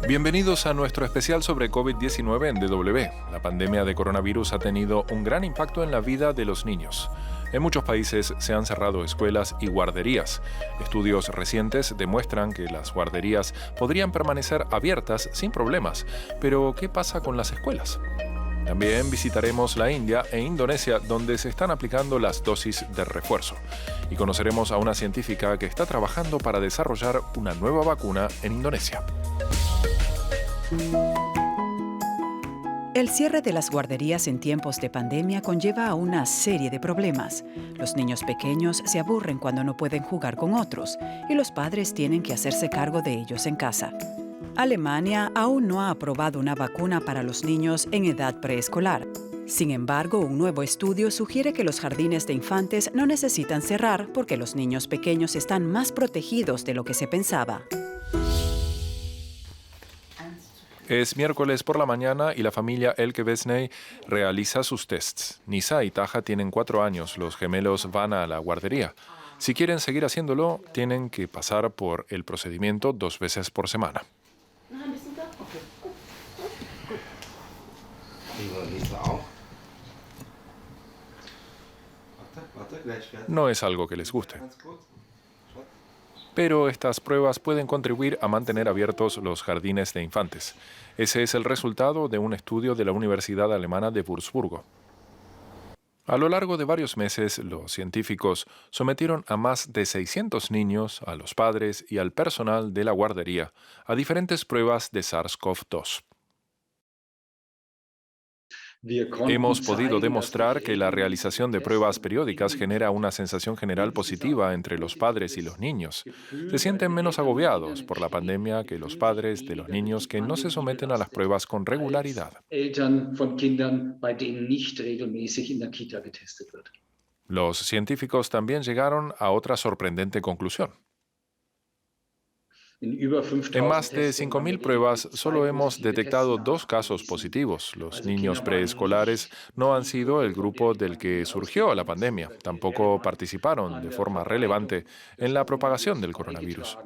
Bienvenidos a nuestro especial sobre COVID-19 en DW. La pandemia de coronavirus ha tenido un gran impacto en la vida de los niños. En muchos países se han cerrado escuelas y guarderías. Estudios recientes demuestran que las guarderías podrían permanecer abiertas sin problemas. Pero, ¿qué pasa con las escuelas? También visitaremos la India e Indonesia, donde se están aplicando las dosis de refuerzo. Y conoceremos a una científica que está trabajando para desarrollar una nueva vacuna en Indonesia. El cierre de las guarderías en tiempos de pandemia conlleva a una serie de problemas. Los niños pequeños se aburren cuando no pueden jugar con otros y los padres tienen que hacerse cargo de ellos en casa. Alemania aún no ha aprobado una vacuna para los niños en edad preescolar. Sin embargo, un nuevo estudio sugiere que los jardines de infantes no necesitan cerrar porque los niños pequeños están más protegidos de lo que se pensaba. Es miércoles por la mañana y la familia Elke Vesney realiza sus tests. Nisa y Taha tienen 4 años, los gemelos van a la guardería. Si quieren seguir haciéndolo, tienen que pasar por el procedimiento 2 veces por semana. No es algo que les guste. Pero estas pruebas pueden contribuir a mantener abiertos los jardines de infantes. Ese es el resultado de un estudio de la Universidad Alemana de Würzburgo. A lo largo de varios meses, los científicos sometieron a más de 600 niños, a los padres y al personal de la guardería a diferentes pruebas de SARS-CoV-2. Hemos podido demostrar que la realización de pruebas periódicas genera una sensación general positiva entre los padres y los niños. Se sienten menos agobiados por la pandemia que los padres de los niños que no se someten a las pruebas con regularidad. Los científicos también llegaron a otra sorprendente conclusión. En más de 5.000 pruebas, solo hemos detectado 2 casos positivos. Los niños preescolares no han sido el grupo del que surgió la pandemia. Tampoco participaron de forma relevante en la propagación del coronavirus.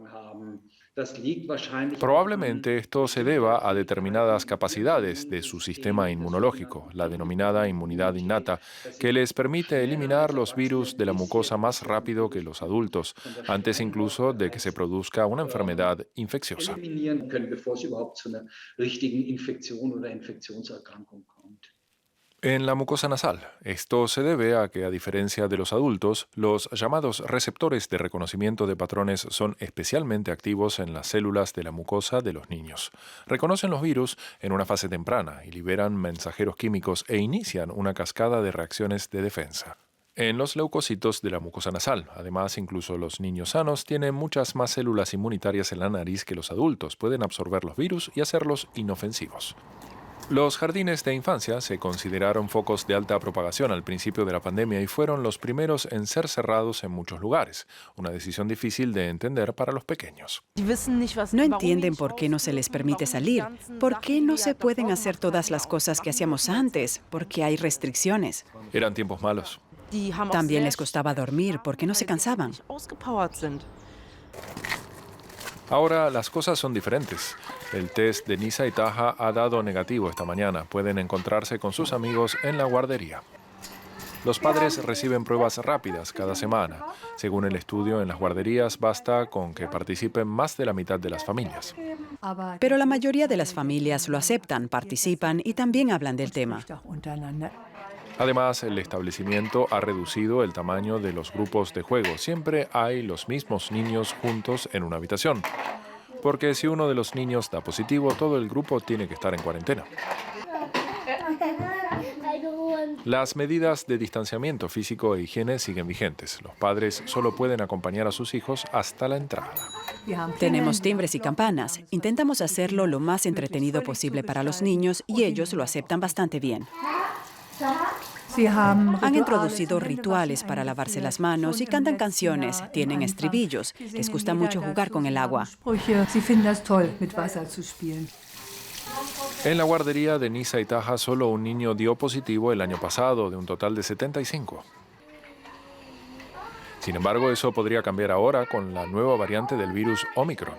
Probablemente esto se deba a determinadas capacidades de su sistema inmunológico, la denominada inmunidad innata, que les permite eliminar los virus de la mucosa más rápido que los adultos, antes incluso de que se produzca una enfermedad infecciosa. En la mucosa nasal, esto se debe a que, a diferencia de los adultos, los llamados receptores de reconocimiento de patrones son especialmente activos en las células de la mucosa de los niños. Reconocen los virus en una fase temprana y liberan mensajeros químicos e inician una cascada de reacciones de defensa. En los leucocitos de la mucosa nasal, además, incluso los niños sanos tienen muchas más células inmunitarias en la nariz que los adultos, pueden absorber los virus y hacerlos inofensivos. Los jardines de infancia se consideraron focos de alta propagación al principio de la pandemia y fueron los primeros en ser cerrados en muchos lugares, una decisión difícil de entender para los pequeños. No entienden por qué no se les permite salir, por qué no se pueden hacer todas las cosas que hacíamos antes, porque hay restricciones. Eran tiempos malos. También les costaba dormir porque no se cansaban. Ahora las cosas son diferentes. El test de Nisa y Taha ha dado negativo esta mañana. Pueden encontrarse con sus amigos en la guardería. Los padres reciben pruebas rápidas cada semana. Según el estudio, en las guarderías basta con que participen más de la mitad de las familias. Pero la mayoría de las familias lo aceptan, participan y también hablan del tema. Además, el establecimiento ha reducido el tamaño de los grupos de juego. Siempre hay los mismos niños juntos en una habitación. Porque si uno de los niños da positivo, todo el grupo tiene que estar en cuarentena. Las medidas de distanciamiento físico e higiene siguen vigentes. Los padres solo pueden acompañar a sus hijos hasta la entrada. Tenemos timbres y campanas. Intentamos hacerlo lo más entretenido posible para los niños y ellos lo aceptan bastante bien. Han introducido rituales para lavarse las manos y cantan canciones, tienen estribillos. Les gusta mucho jugar con el agua. En la guardería de Nisa y Taha solo un niño dio positivo el año pasado, de un total de 75. Sin embargo, eso podría cambiar ahora con la nueva variante del virus Omicron.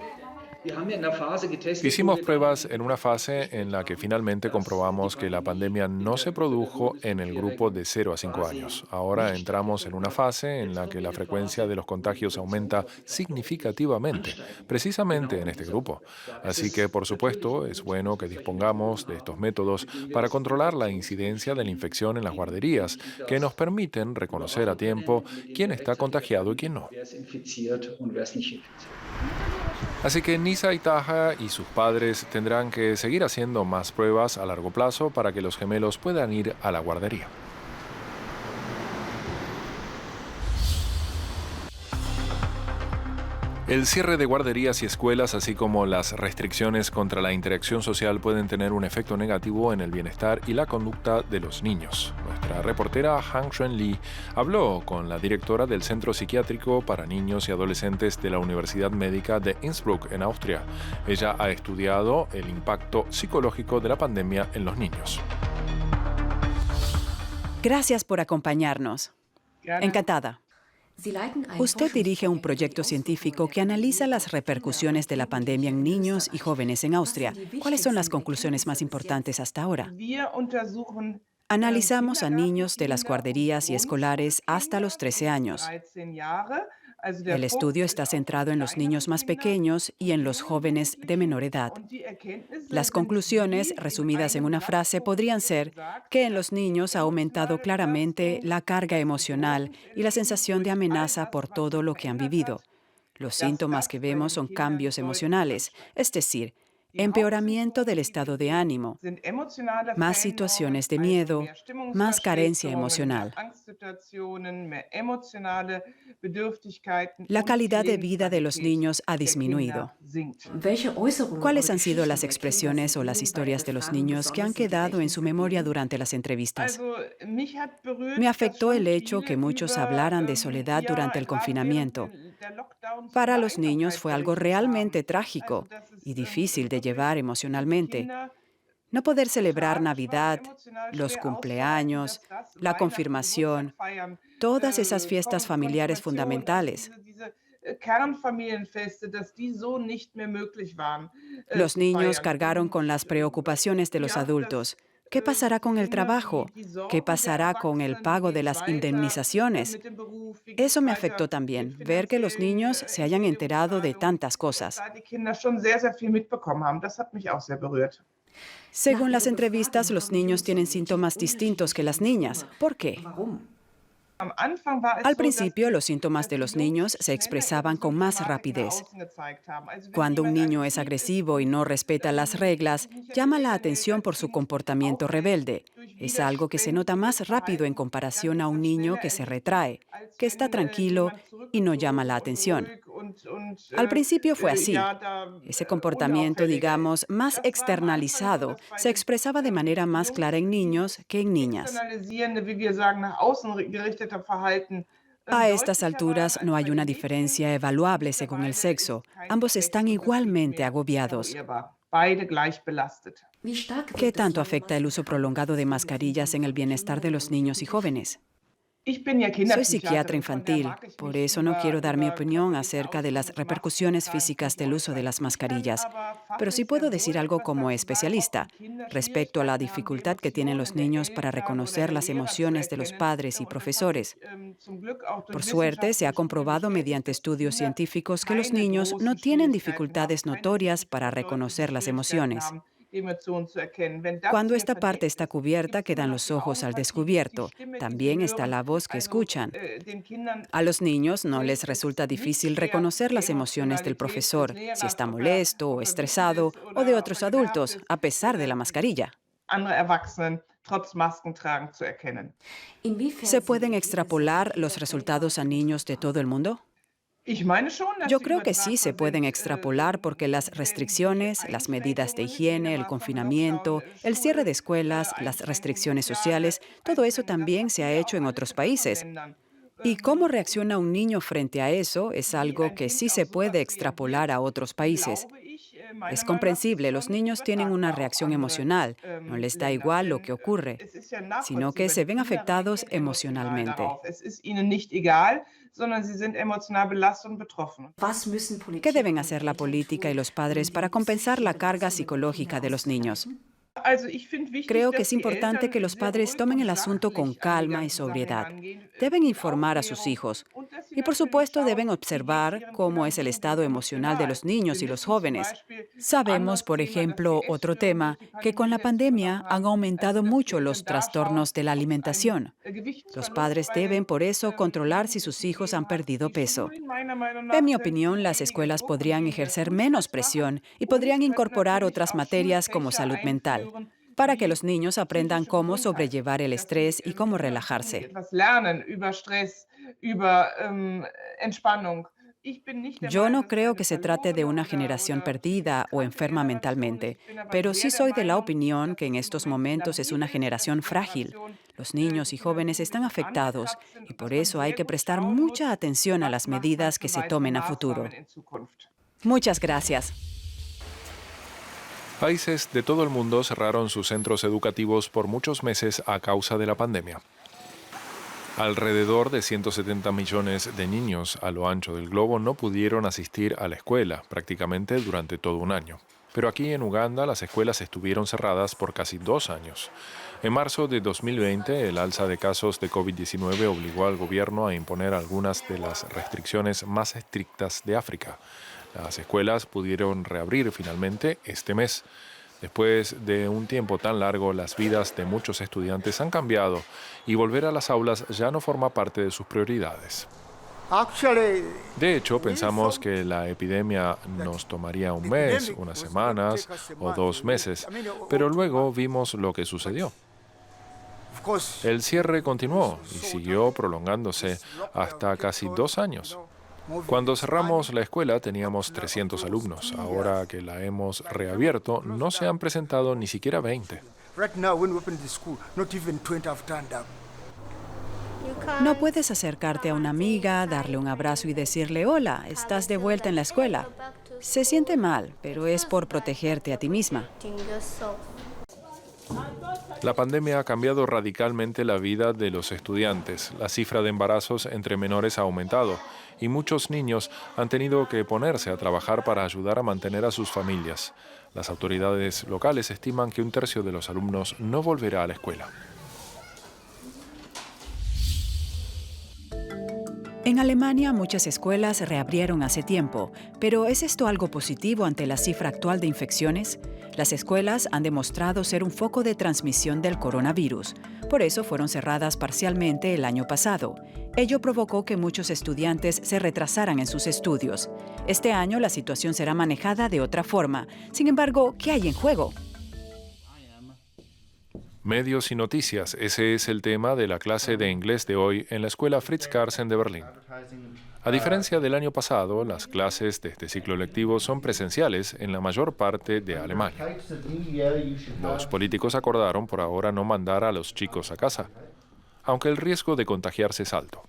Hicimos pruebas en una fase en la que finalmente comprobamos que la pandemia no se produjo en el grupo de 0 a 5 años. Ahora entramos en una fase en la que la frecuencia de los contagios aumenta significativamente, precisamente en este grupo. Así que, por supuesto, es bueno que dispongamos de estos métodos para controlar la incidencia de la infección en las guarderías, que nos permiten reconocer a tiempo quién está contagiado y quién no. Así que Nisa y Taha y sus padres tendrán que seguir haciendo más pruebas a largo plazo para que los gemelos puedan ir a la guardería. El cierre de guarderías y escuelas, así como las restricciones contra la interacción social, pueden tener un efecto negativo en el bienestar y la conducta de los niños. Nuestra reportera Han Xuan Lee habló con la directora del Centro Psiquiátrico para Niños y Adolescentes de la Universidad Médica de Innsbruck, en Austria. Ella ha estudiado el impacto psicológico de la pandemia en los niños. Gracias por acompañarnos. Encantada. Usted dirige un proyecto científico que analiza las repercusiones de la pandemia en niños y jóvenes en Austria. ¿Cuáles son las conclusiones más importantes hasta ahora? Analizamos a niños de las guarderías y escolares hasta los 13 años. El estudio está centrado en los niños más pequeños y en los jóvenes de menor edad. Las conclusiones, resumidas en una frase, podrían ser que en los niños ha aumentado claramente la carga emocional y la sensación de amenaza por todo lo que han vivido. Los síntomas que vemos son cambios emocionales, es decir, empeoramiento del estado de ánimo, más situaciones de miedo, más carencia emocional. La calidad de vida de los niños ha disminuido. ¿Cuáles han sido las expresiones o las historias de los niños que han quedado en su memoria durante las entrevistas? Me afectó el hecho que muchos hablaran de soledad durante el confinamiento. Para los niños fue algo realmente trágico y difícil de llevar emocionalmente. No poder celebrar Navidad, los cumpleaños, la confirmación, todas esas fiestas familiares fundamentales. Los niños cargaron con las preocupaciones de los adultos. ¿Qué pasará con el trabajo? ¿Qué pasará con el pago de las indemnizaciones? Eso me afectó también, ver que los niños se hayan enterado de tantas cosas. Según las entrevistas, los niños tienen síntomas distintos que las niñas. ¿Por qué? Al principio, los síntomas de los niños se expresaban con más rapidez. Cuando un niño es agresivo y no respeta las reglas, llama la atención por su comportamiento rebelde. Es algo que se nota más rápido en comparación a un niño que se retrae, que está tranquilo y no llama la atención. Al principio fue así. Ese comportamiento, digamos, más externalizado, se expresaba de manera más clara en niños que en niñas. A estas alturas no hay una diferencia evaluable según el sexo. Ambos están igualmente agobiados. ¿Qué tanto afecta el uso prolongado de mascarillas en el bienestar de los niños y jóvenes? Soy psiquiatra infantil, por eso no quiero dar mi opinión acerca de las repercusiones físicas del uso de las mascarillas, pero sí puedo decir algo como especialista respecto a la dificultad que tienen los niños para reconocer las emociones de los padres y profesores. Por suerte, se ha comprobado mediante estudios científicos que los niños no tienen dificultades notorias para reconocer las emociones. Cuando esta parte está cubierta, quedan los ojos al descubierto. También está la voz que escuchan. A los niños no les resulta difícil reconocer las emociones del profesor, si está molesto o estresado, o de otros adultos, a pesar de la mascarilla. ¿Se pueden extrapolar los resultados a niños de todo el mundo? Yo creo que sí se pueden extrapolar porque las restricciones, las medidas de higiene, el confinamiento, el cierre de escuelas, las restricciones sociales, todo eso también se ha hecho en otros países. Y cómo reacciona un niño frente a eso es algo que sí se puede extrapolar a otros países. Es comprensible, los niños tienen una reacción emocional, no les da igual lo que ocurre, sino que se ven afectados emocionalmente. sondern sie sind emotional belastet und betroffen. ¿Qué deben hacer la política y los padres para compensar la carga psicológica de los niños? Creo que es importante que los padres tomen el asunto con calma y sobriedad. Deben informar a sus hijos. Y por supuesto deben observar cómo es el estado emocional de los niños y los jóvenes. Sabemos, por ejemplo, otro tema, que con la pandemia han aumentado mucho los trastornos de la alimentación. Los padres deben, por eso, controlar si sus hijos han perdido peso. En mi opinión, las escuelas podrían ejercer menos presión y podrían incorporar otras materias como salud mental, para que los niños aprendan cómo sobrellevar el estrés y cómo relajarse. Yo no creo que se trate de una generación perdida o enferma mentalmente, pero sí soy de la opinión que en estos momentos es una generación frágil. Los niños y jóvenes están afectados y por eso hay que prestar mucha atención a las medidas que se tomen a futuro. Muchas gracias. Países de todo el mundo cerraron sus centros educativos por muchos meses a causa de la pandemia. Alrededor de 170 millones de niños a lo ancho del globo no pudieron asistir a la escuela prácticamente durante todo un año. Pero aquí en Uganda las escuelas estuvieron cerradas por casi 2 años. En marzo de 2020, el alza de casos de COVID-19 obligó al gobierno a imponer algunas de las restricciones más estrictas de África. Las escuelas pudieron reabrir finalmente este mes. Después de un tiempo tan largo, las vidas de muchos estudiantes han cambiado y volver a las aulas ya no forma parte de sus prioridades. De hecho, pensamos que la epidemia nos tomaría un mes, unas semanas o 2 meses, pero luego vimos lo que sucedió. El cierre continuó y siguió prolongándose hasta casi 2 años. Cuando cerramos la escuela teníamos 300 alumnos. Ahora que la hemos reabierto, no se han presentado ni siquiera 20. No puedes acercarte a una amiga, darle un abrazo y decirle, hola, estás de vuelta en la escuela. Se siente mal, pero es por protegerte a ti misma. La pandemia ha cambiado radicalmente la vida de los estudiantes. La cifra de embarazos entre menores ha aumentado y muchos niños han tenido que ponerse a trabajar para ayudar a mantener a sus familias. Las autoridades locales estiman que 1/3 de los alumnos no volverá a la escuela. En Alemania, muchas escuelas reabrieron hace tiempo, pero ¿es esto algo positivo ante la cifra actual de infecciones? Las escuelas han demostrado ser un foco de transmisión del coronavirus. Por eso fueron cerradas parcialmente el año pasado. Ello provocó que muchos estudiantes se retrasaran en sus estudios. Este año la situación será manejada de otra forma. Sin embargo, ¿qué hay en juego? Medios y noticias, ese es el tema de la clase de inglés de hoy en la escuela Fritz Carlsen de Berlín. A diferencia del año pasado, las clases de este ciclo lectivo son presenciales en la mayor parte de Alemania. Los políticos acordaron por ahora no mandar a los chicos a casa, aunque el riesgo de contagiarse es alto.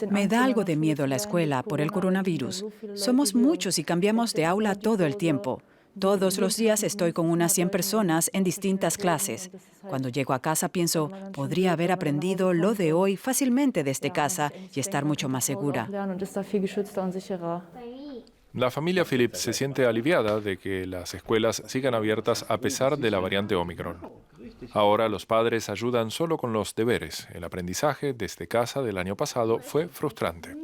Me da algo de miedo la escuela por el coronavirus. Somos muchos y cambiamos de aula todo el tiempo. Todos los días estoy con unas 100 personas en distintas clases. Cuando llego a casa pienso, podría haber aprendido lo de hoy fácilmente desde casa y estar mucho más segura. La familia Philipp se siente aliviada de que las escuelas sigan abiertas a pesar de la variante Omicron. Ahora los padres ayudan solo con los deberes. El aprendizaje desde casa del año pasado fue frustrante.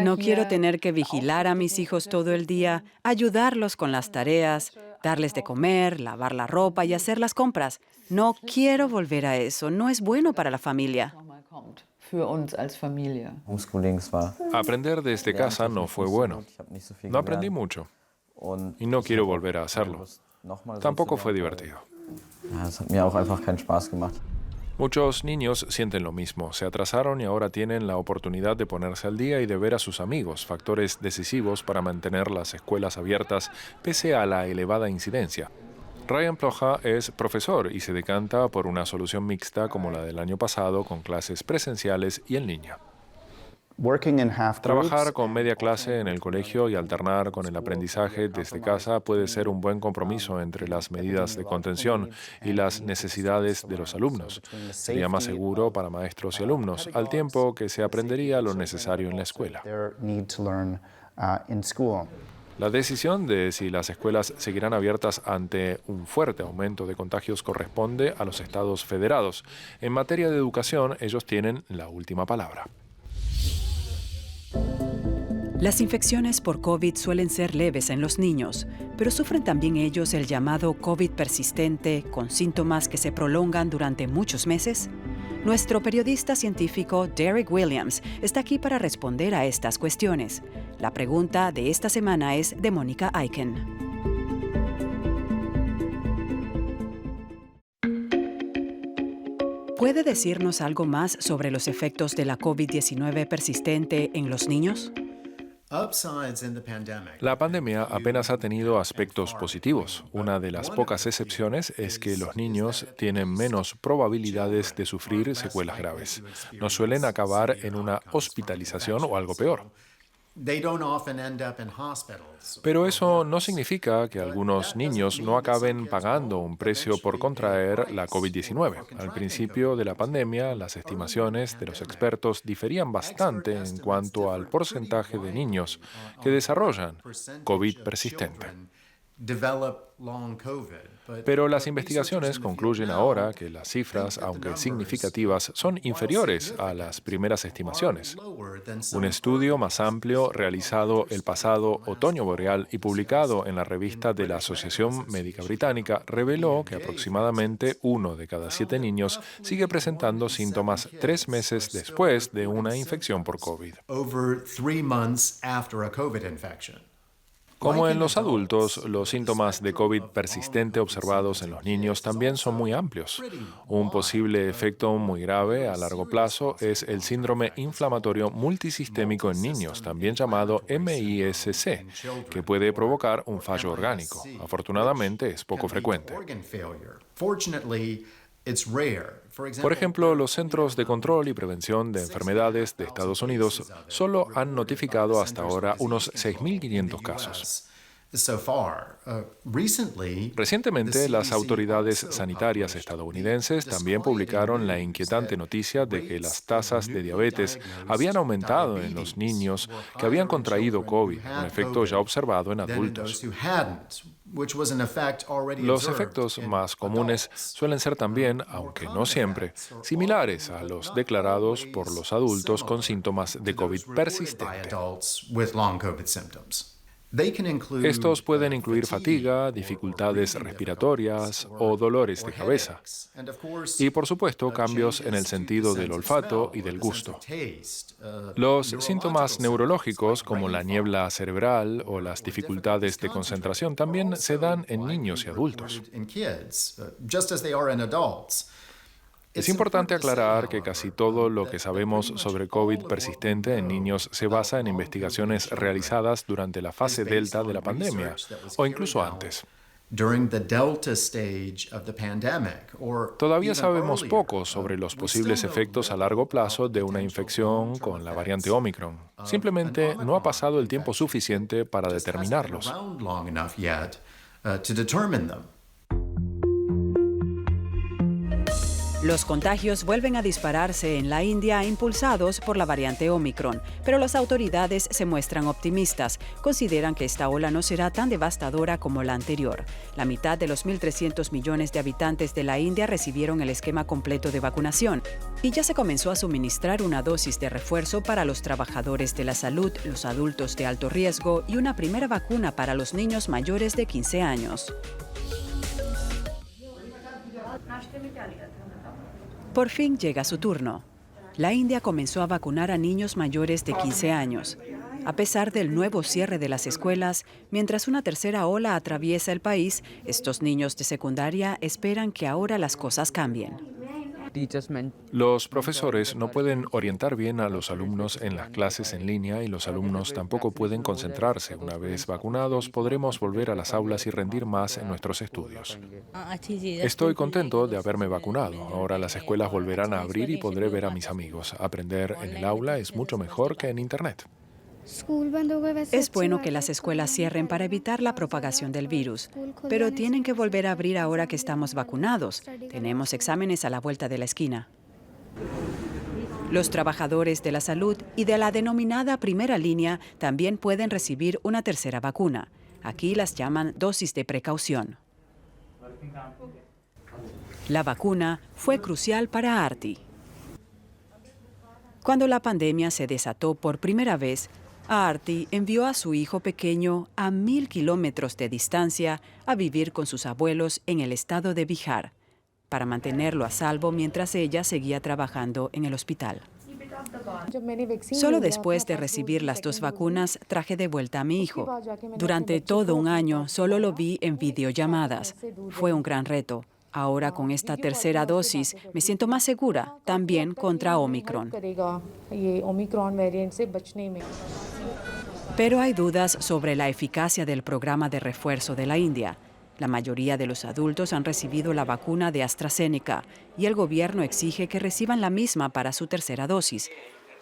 No quiero tener que vigilar a mis hijos todo el día, ayudarlos con las tareas, darles de comer, lavar la ropa y hacer las compras. No quiero volver a eso, no es bueno para la familia. Aprender desde casa no fue bueno. No aprendí mucho y no quiero volver a hacerlo. Tampoco fue divertido. Muchos niños sienten lo mismo, se atrasaron y ahora tienen la oportunidad de ponerse al día y de ver a sus amigos, factores decisivos para mantener las escuelas abiertas pese a la elevada incidencia. Ryan Ploja es profesor y se decanta por una solución mixta como la del año pasado con clases presenciales y en línea. Trabajar con media clase en el colegio y alternar con el aprendizaje desde casa puede ser un buen compromiso entre las medidas de contención y las necesidades de los alumnos. Sería más seguro para maestros y alumnos, al tiempo que se aprendería lo necesario en la escuela. La decisión de si las escuelas seguirán abiertas ante un fuerte aumento de contagios corresponde a los estados federados. En materia de educación, ellos tienen la última palabra. Las infecciones por COVID suelen ser leves en los niños, pero sufren también ellos el llamado COVID persistente, con síntomas que se prolongan durante muchos meses. Nuestro periodista científico Derek Williams está aquí para responder a estas cuestiones. La pregunta de esta semana es de Mónica Aiken. ¿Puede decirnos algo más sobre los efectos de la COVID-19 persistente en los niños? La pandemia apenas ha tenido aspectos positivos. Una de las pocas excepciones es que los niños tienen menos probabilidades de sufrir secuelas graves. No suelen acabar en una hospitalización o algo peor. Pero eso no significa que algunos niños no acaben pagando un precio por contraer la COVID-19. Al principio de la pandemia, las estimaciones de los expertos diferían bastante en cuanto al porcentaje de niños que desarrollan COVID persistente. Pero las investigaciones concluyen ahora que las cifras, aunque significativas, son inferiores a las primeras estimaciones. Un estudio más amplio realizado el pasado otoño boreal y publicado en la revista de la Asociación Médica Británica reveló que aproximadamente 1 de cada 7 niños sigue presentando síntomas 3 meses después de una infección por COVID. Como en los adultos, los síntomas de COVID persistente observados en los niños también son muy amplios. Un posible efecto muy grave a largo plazo es el síndrome inflamatorio multisistémico en niños, también llamado MIS-C, que puede provocar un fallo orgánico. Afortunadamente, es poco frecuente. Por ejemplo, los Centros de Control y Prevención de Enfermedades de Estados Unidos solo han notificado hasta ahora unos 6.500 casos. Recientemente, las autoridades sanitarias estadounidenses también publicaron la inquietante noticia de que las tasas de diabetes habían aumentado en los niños que habían contraído COVID, un efecto ya observado en adultos. Los efectos más comunes suelen ser también, aunque no siempre, similares a los declarados por los adultos con síntomas de COVID persistente. Estos pueden incluir fatiga, dificultades respiratorias o dolores de cabeza. Y, por supuesto, cambios en el sentido del olfato y del gusto. Los síntomas neurológicos, como la niebla cerebral o las dificultades de concentración, también se dan en niños y adultos. Es importante aclarar que casi todo lo que sabemos sobre COVID persistente en niños se basa en investigaciones realizadas durante la fase Delta de la pandemia, o incluso antes. Todavía sabemos poco sobre los posibles efectos a largo plazo de una infección con la variante Omicron. Simplemente no ha pasado el tiempo suficiente para determinarlos. Los contagios vuelven a dispararse en la India impulsados por la variante Omicron, pero las autoridades se muestran optimistas. Consideran que esta ola no será tan devastadora como la anterior. La mitad de los 1.300 millones de habitantes de la India recibieron el esquema completo de vacunación y ya se comenzó a suministrar una dosis de refuerzo para los trabajadores de la salud, los adultos de alto riesgo y una primera vacuna para los niños mayores de 15 años. Por fin llega su turno. La India comenzó a vacunar a niños mayores de 15 años. A pesar del nuevo cierre de las escuelas, mientras una tercera ola atraviesa el país, estos niños de secundaria esperan que ahora las cosas cambien. Los profesores no pueden orientar bien a los alumnos en las clases en línea y los alumnos tampoco pueden concentrarse. Una vez vacunados, podremos volver a las aulas y rendir más en nuestros estudios. Estoy contento de haberme vacunado. Ahora las escuelas volverán a abrir y podré ver a mis amigos. Aprender en el aula es mucho mejor que en Internet. Es bueno que las escuelas cierren para evitar la propagación del virus, pero tienen que volver a abrir ahora que estamos vacunados. Tenemos exámenes a la vuelta de la esquina. Los trabajadores de la salud y de la denominada primera línea también pueden recibir una tercera vacuna. Aquí las llaman dosis de precaución. La vacuna fue crucial para Arti. Cuando la pandemia se desató por primera vez, Arti envió a su hijo pequeño a 1.000 kilómetros de distancia a vivir con sus abuelos en el estado de Bihar, para mantenerlo a salvo mientras ella seguía trabajando en el hospital. Solo después de recibir las 2 vacunas traje de vuelta a mi hijo. Durante todo un año solo lo vi en videollamadas. Fue un gran reto. Ahora con esta tercera dosis me siento más segura, también contra Omicron. Pero hay dudas sobre la eficacia del programa de refuerzo de la India. La mayoría de los adultos han recibido la vacuna de AstraZeneca y el gobierno exige que reciban la misma para su tercera dosis.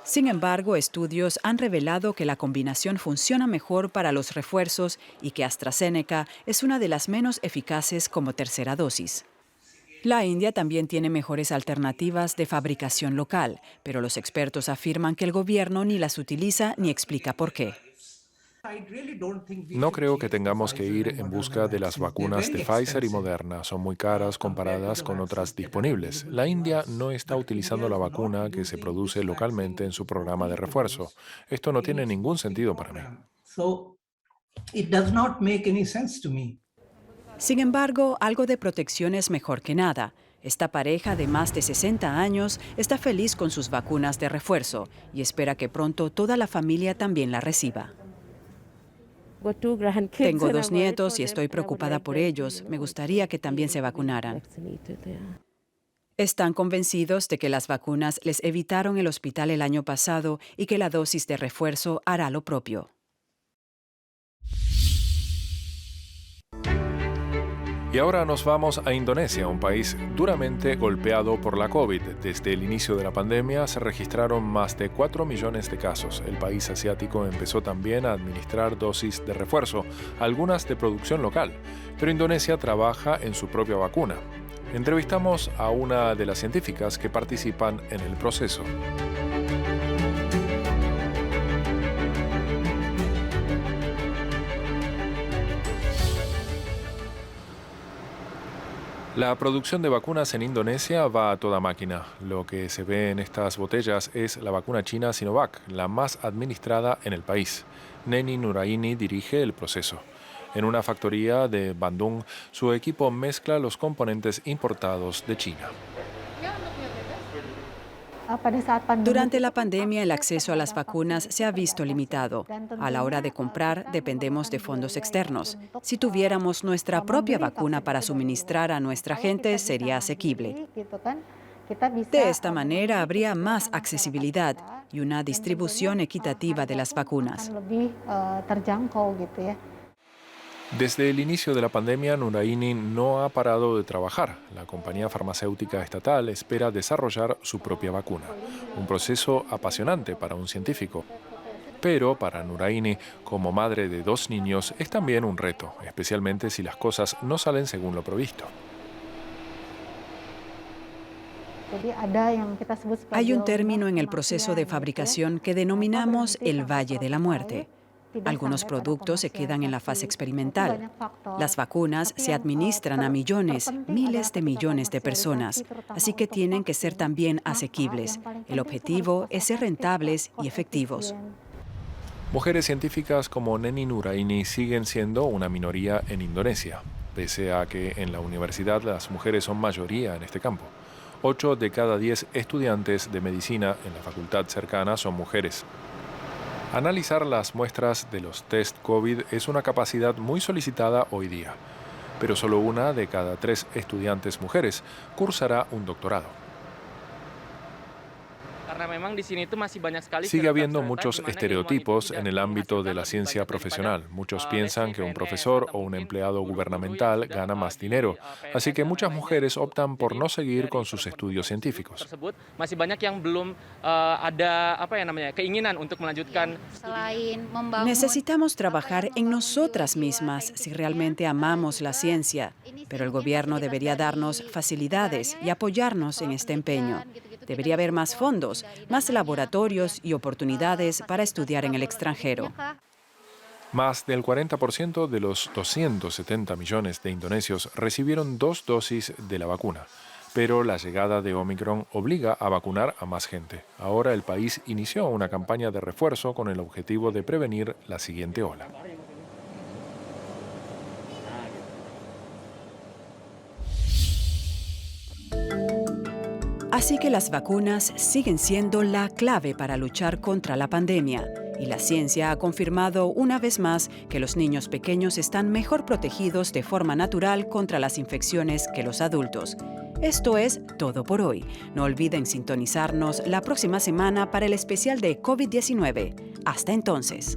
Sin embargo, estudios han revelado que la combinación funciona mejor para los refuerzos y que AstraZeneca es una de las menos eficaces como tercera dosis. La India también tiene mejores alternativas de fabricación local, pero los expertos afirman que el gobierno ni las utiliza ni explica por qué. No creo que tengamos que ir en busca de las vacunas de Pfizer y Moderna. Son muy caras comparadas con otras disponibles. La India no está utilizando la vacuna que se produce localmente en su programa de refuerzo. Esto no tiene ningún sentido para mí. Sin embargo, algo de protección es mejor que nada. Esta pareja de más de 60 años está feliz con sus vacunas de refuerzo y espera que pronto toda la familia también la reciba. Tengo 2 nietos y estoy preocupada por ellos. Me gustaría que también se vacunaran. Están convencidos de que las vacunas les evitaron el hospital el año pasado y que la dosis de refuerzo hará lo propio. Y ahora nos vamos a Indonesia, un país duramente golpeado por la COVID. Desde el inicio de la pandemia se registraron más de 4 millones de casos. El país asiático empezó también a administrar dosis de refuerzo, algunas de producción local, pero Indonesia trabaja en su propia vacuna. Entrevistamos a una de las científicas que participan en el proceso. La producción de vacunas en Indonesia va a toda máquina. Lo que se ve en estas botellas es la vacuna china Sinovac, la más administrada en el país. Neni Nuraini dirige el proceso. En una factoría de Bandung, su equipo mezcla los componentes importados de China. Durante la pandemia, el acceso a las vacunas se ha visto limitado. A la hora de comprar, dependemos de fondos externos. Si tuviéramos nuestra propia vacuna para suministrar a nuestra gente, sería asequible. De esta manera, habría más accesibilidad y una distribución equitativa de las vacunas. Desde el inicio de la pandemia, Nuraini no ha parado de trabajar. La compañía farmacéutica estatal espera desarrollar su propia vacuna. Un proceso apasionante para un científico. Pero para Nuraini, como madre de 2 niños, es también un reto, especialmente si las cosas no salen según lo previsto. Hay un término en el proceso de fabricación que denominamos el Valle de la Muerte. Algunos productos se quedan en la fase experimental. Las vacunas se administran a millones, miles de millones de personas, así que tienen que ser también asequibles. El objetivo es ser rentables y efectivos. Mujeres científicas como Neni Nuraini siguen siendo una minoría en Indonesia, pese a que en la universidad las mujeres son mayoría en este campo. 8 de cada 10 estudiantes de medicina en la facultad cercana son mujeres. Analizar las muestras de los test COVID es una capacidad muy solicitada hoy día, pero solo 1 de cada 3 estudiantes mujeres cursará un doctorado. Sigue habiendo muchos estereotipos en el ámbito de la ciencia profesional. Muchos piensan que un profesor o un empleado gubernamental gana más dinero, así que muchas mujeres optan por no seguir con sus estudios científicos. Necesitamos trabajar en nosotras mismas si realmente amamos la ciencia, pero el gobierno debería darnos facilidades y apoyarnos en este empeño. Debería haber más fondos, más laboratorios y oportunidades para estudiar en el extranjero. Más del 40% de los 270 millones de indonesios recibieron 2 dosis de la vacuna. Pero la llegada de Omicron obliga a vacunar a más gente. Ahora el país inició una campaña de refuerzo con el objetivo de prevenir la siguiente ola. Así que las vacunas siguen siendo la clave para luchar contra la pandemia. Y la ciencia ha confirmado una vez más que los niños pequeños están mejor protegidos de forma natural contra las infecciones que los adultos. Esto es todo por hoy. No olviden sintonizarnos la próxima semana para el especial de COVID-19. Hasta entonces.